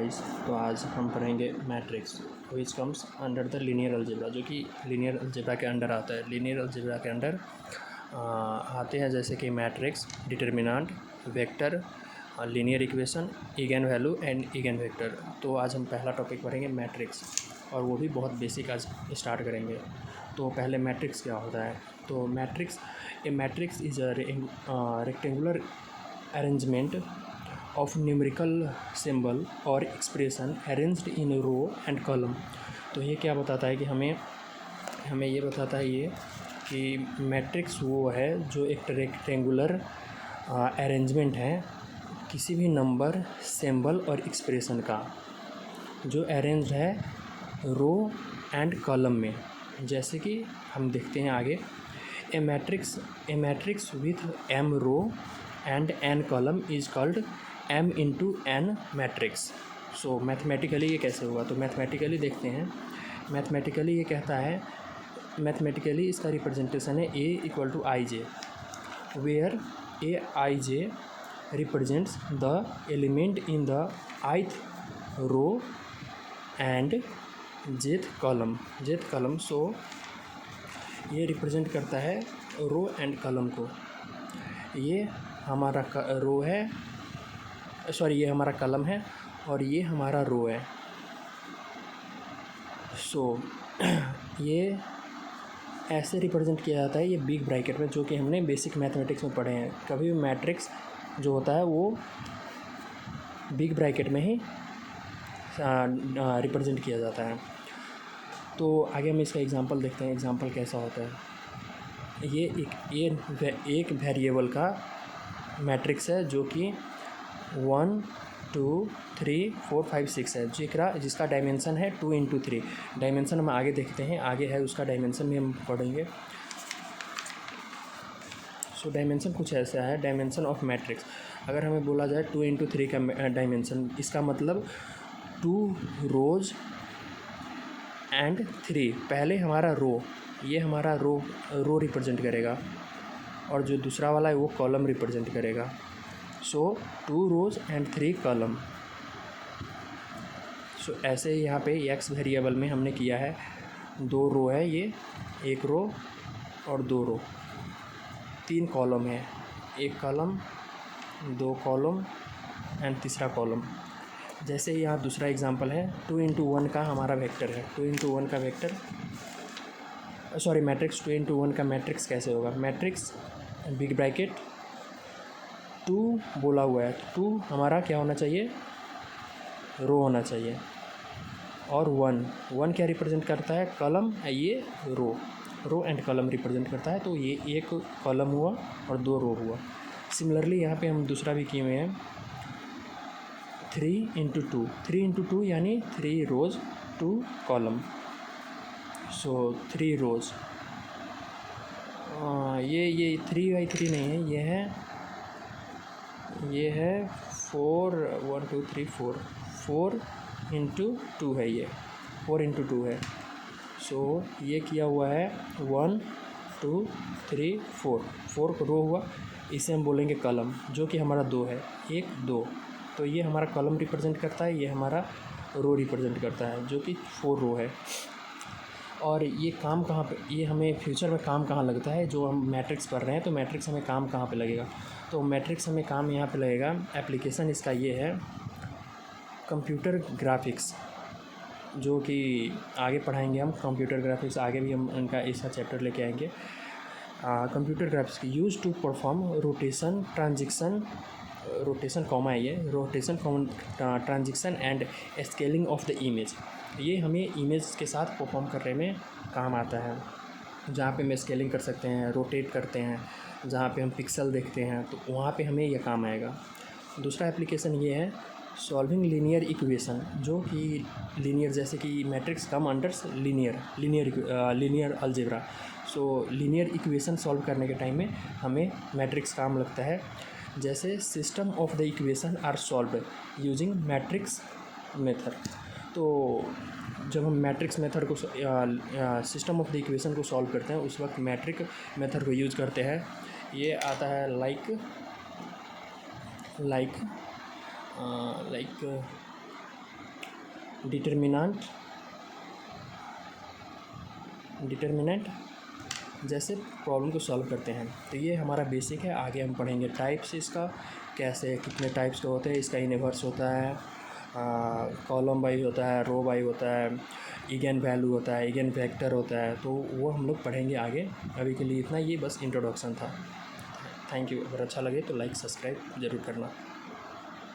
Guys, तो आज हम पढ़ेंगे matrix which comes under the linear algebra, जो कि लीनियर अलजेब्रा के अंडर आता है। लीनियर अलजेब्रा के अंडर आते हैं जैसे कि matrix, determinant, vector, linear equation, eigen value and eigen vector. तो आज हम पहला टॉपिक पढ़ेंगे मैट्रिक्स, और वो भी बहुत बेसिक आज स्टार्ट करेंगे। तो पहले मैट्रिक्स क्या होता है? तो matrix is a rectangular arrangement of numerical symbol और expression arranged in row and column। तो ये क्या बताता है कि हमें ये बताता है ये कि मैट्रिक्स वो है जो एक रेक्टेंगुलर अरेंजमेंट है किसी भी नंबर, सिंबल और एक्सप्रेशन का, जो अरेंज है रो एंड कॉलम में। जैसे कि हम देखते हैं आगे, a matrix with m row and n column is called m into n matrix. So mathematically ये कैसे हुआ? तो मैथमेटिकली देखते हैं। मैथमेटिकली ये कहता है, मैथमेटिकली इसका रिप्रेजेंटेशन है a equal to I J, where A I J represents the element in the ith row and jth column. So ये रिप्रेजेंट करता है रो एंड कॉलम को। ये हमारा रो है, ये हमारा कॉलम है और ये हमारा रो है। सो ये ऐसे रिप्रेजेंट किया जाता है, ये बिग ब्रैकेट में, जो कि हमने बेसिक मैथमेटिक्स में पढ़े हैं। कभी भी मैट्रिक्स जो होता है वो बिग ब्रैकेट में ही रिप्रेजेंट किया जाता है। तो आगे हम इसका एग्जांपल देखते हैं। एग्जांपल कैसा होता है? ये एक वेरिएबल का मैट्रिक्स है जो कि 1 2 3 4 5 6 है, जिसका डायमेंशन है 2 इंटू 3। डायमेंशन हम आगे देखते हैं, आगे है उसका डायमेंशन भी हम पढ़ेंगे। सो डायमेंशन कुछ ऐसा है, डायमेंशन ऑफ मैट्रिक्स। अगर हमें बोला जाए 2 इंटू 3 का डायमेंशन, इसका मतलब 2 रोज एंड 3। पहले हमारा रो, ये हमारा रो रिप्रेजेंट करेगा, और जो दूसरा वाला है वो कॉलम रिप्रेजेंट करेगा। सो 2 रोज एंड 3 कॉलम। सो ऐसे ही यहाँ पे एक्स वेरिएबल में हमने किया है, 2 रो है, ये 1 रो और 2 रो, 3 कॉलम है, 1 कॉलम, 2 कॉलम एंड तीसरा कॉलम। जैसे ही यहाँ दूसरा एग्जांपल है, 2 इंटू 1 का हमारा वेक्टर है, 2 इंटू 1 का वेक्टर, मैट्रिक्स 2 इंटू 1 का मैट्रिक्स कैसे होगा? मैट्रिक्स बिग ब्रैकेट 2 बोला हुआ है, 2 हमारा क्या होना चाहिए? रो होना चाहिए। और 1 क्या रिप्रेजेंट करता है? कॉलम। ये रो एंड कॉलम रिप्रेजेंट करता है। तो ये 1 कॉलम हुआ और 2 रो हुआ। सिमिलरली यहाँ पे हम दूसरा भी किए हुए हैं, 3 इंटू 2 यानी 3 रोज 2 कॉलम। सो 3 रोज, ये 3/3 नहीं है, ये है 4 1 2 3 4 इंटू 2 है, ये 4 इंटू 2 है। सो ये किया हुआ है 1 2 3 4 रो हुआ, इसे हम बोलेंगे कॉलम, जो कि हमारा 2 है, 1 2। तो ये हमारा कॉलम रिप्रेजेंट करता है, ये हमारा रो रिप्रेजेंट करता है, जो कि 4 रो है। और ये काम कहाँ पे, ये हमें फ्यूचर में काम कहाँ लगता है? जो हम मैट्रिक्स पढ़ रहे हैं, तो मैट्रिक्स हमें काम कहाँ पे लगेगा? तो मैट्रिक्स हमें काम यहाँ पे लगेगा, एप्लीकेशन इसका ये है कंप्यूटर ग्राफिक्स, जो कि आगे पढ़ाएंगे हम। कंप्यूटर ग्राफिक्स आगे भी हम इनका ऐसा चैप्टर लेके आएंगे। Computer graphics use to perform rotation transition and scaling of the image. ये हमें इमेज के साथ परफॉर्म करने में काम आता है, जहाँ पे हम स्केलिंग कर सकते हैं, रोटेट करते हैं, जहाँ पे हम पिक्सल देखते हैं, तो वहाँ पे हमें यह काम आएगा। दूसरा एप्लीकेशन ये है सॉल्विंग लीनियर इक्वेशन, जो कि लीनियर, जैसे कि matrix come under linear algebra. सो लीनियर इक्वेशन सॉल्व करने के टाइम में हमें मैट्रिक्स काम लगता है। जैसे system of the equation are solved using matrix method. तो जब हम मैट्रिक्स मेथड को सिस्टम ऑफ द इक्वेशन को सॉल्व करते हैं, उस वक्त मैट्रिक मेथड को यूज़ करते हैं। ये आता है लाइक डिटर्मिनेंट जैसे प्रॉब्लम को सॉल्व करते हैं। तो ये हमारा बेसिक है। आगे हम पढ़ेंगे टाइप्स इसका, कैसे कितने टाइप्स के होते हैं। इसका इनवर्स होता है, कॉलम वाइज होता है, रो वाइज होता है, इगन वैल्यू होता है, इगन वेक्टर होता है। तो वो हम लोग पढ़ेंगे आगे। अभी के लिए इतना, ये बस इंट्रोडक्शन था। Thank you. अगर अच्छा लगे तो लाइक सब्सक्राइब ज़रूर करना।